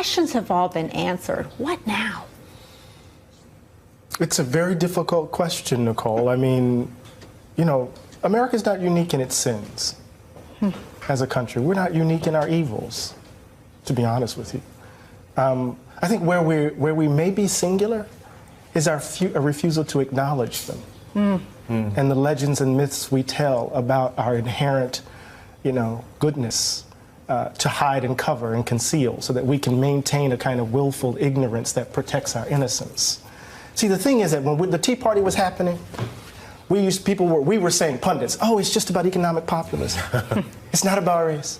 questions have all been answered. What now? It's a very difficult question, Nicole. I mean, you know, America's not unique in its sins as a country. We're not unique in our evils, to be honest with you. I think where we may be singular is our refusal to acknowledge them and the legends and myths we tell about our inherent, you know, goodness to hide and cover and conceal so that we can maintain a kind of willful ignorance that protects our innocence. See, the thing is that when the Tea Party was happening, we were saying, pundits, oh, it's just about economic populism. It's not about race.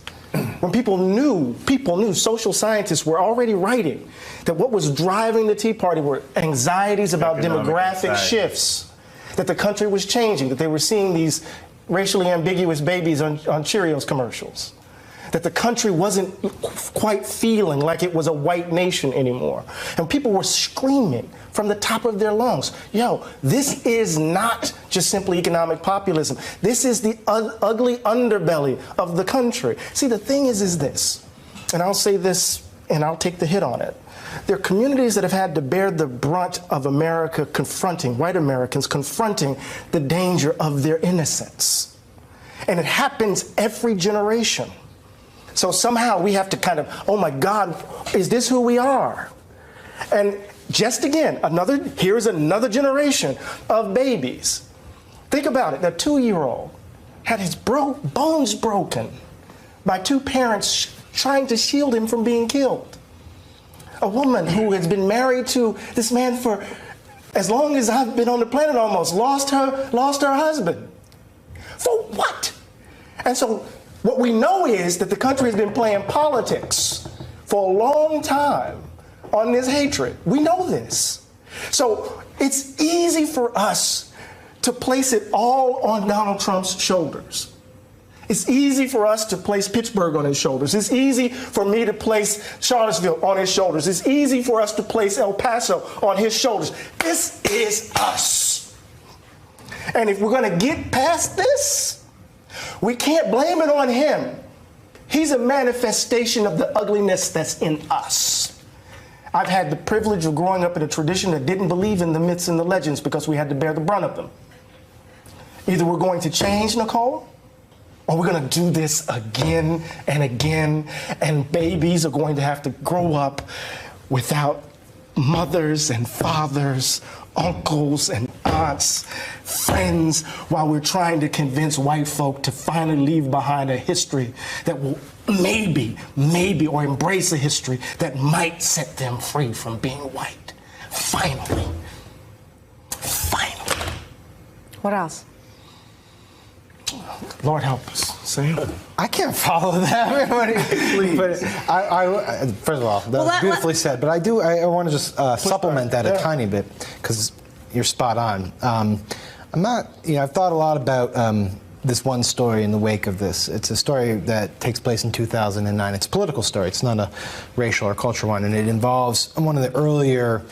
When people knew, social scientists were already writing that what was driving the Tea Party were anxieties about demographic shifts, that the country was changing, that they were seeing these racially ambiguous babies on Cheerios commercials, that the country wasn't quite feeling like it was a white nation anymore. And people were screaming from the top of their lungs, yo, this is not just simply economic populism. This is the ugly underbelly of the country. See, the thing is this, and I'll say this and I'll take the hit on it. There are communities that have had to bear the brunt of America confronting, white Americans confronting the danger of their innocence. And it happens every generation. So somehow we have to kind of, oh my God, is this who we are? And just again, here's another generation of babies. Think about it, a 2-year-old had his bones broken by 2 parents trying to shield him from being killed. A woman who has been married to this man for as long as I've been on the planet almost, lost her husband. For what? And so what we know is that the country has been playing politics for a long time on this hatred. We know this. So it's easy for us to place it all on Donald Trump's shoulders. It's easy for us to place Pittsburgh on his shoulders. It's easy for me to place Charlottesville on his shoulders. It's easy for us to place El Paso on his shoulders. This is us. And if we're going to get past this, we can't blame it on him. He's a manifestation of the ugliness that's in us. I've had the privilege of growing up in a tradition that didn't believe in the myths and the legends because we had to bear the brunt of them. Either we're going to change, Nicole, or we're going to do this again and again, and babies are going to have to grow up without mothers and fathers, uncles and aunts, friends, while we're trying to convince white folk to finally leave behind a history that will maybe, or embrace a history that might set them free from being white. Finally. What else? Lord help us. See? I can't follow that. Please. But first of all, that was beautifully said. But I want to just supplement that a tiny bit because you're spot on. I've thought a lot about this one story in the wake of this. It's a story that takes place in 2009. It's a political story. It's not a racial or cultural one, and it involves one of the earlier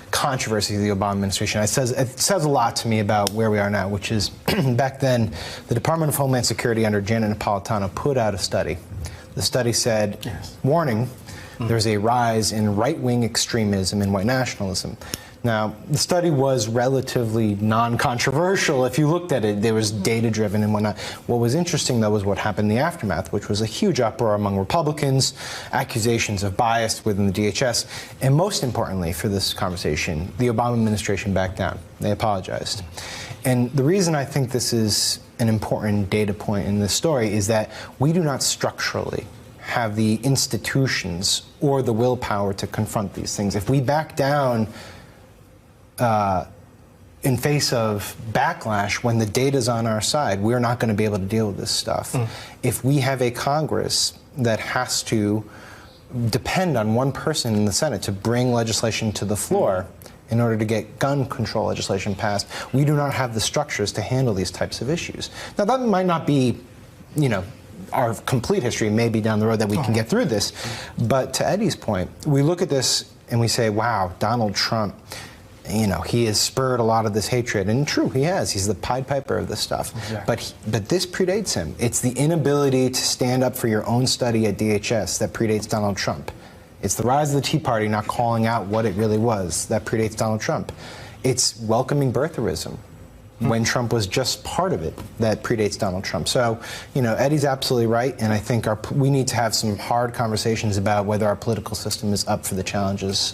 controversies of the Obama administration. It says a lot to me about where we are now, which is back then, the Department of Homeland Security under Janet Napolitano put out a study. The study said, warning, there's a rise in right-wing extremism and white nationalism. Now, the study was relatively non-controversial. If you looked at it, there was data-driven and whatnot. What was interesting, though, was what happened in the aftermath, which was a huge uproar among Republicans, accusations of bias within the DHS, and most importantly for this conversation, the Obama administration backed down. They apologized. And the reason I think this is an important data point in this story is that we do not structurally have the institutions or the willpower to confront these things. If we back down in face of backlash when the data's on our side, we're not going to be able to deal with this stuff. If we have a Congress that has to depend on one person in the Senate to bring legislation to the floor in order to get gun control legislation passed, we do not have the structures to handle these types of issues. Now, that might not be, our complete history, maybe down the road that we can get through this. But to Eddie's point, we look at this and we say, wow, Donald Trump, he has spurred a lot of this hatred. And true, he has. He's the Pied Piper of this stuff. Exactly. But this predates him. It's the inability to stand up for your own study at DHS that predates Donald Trump. It's the rise of the Tea Party not calling out what it really was. That predates Donald Trump. It's welcoming birtherism when Trump was just part of it. That predates Donald Trump. So, you know, Eddie's absolutely right, and I think we need to have some hard conversations about whether our political system is up for the challenges.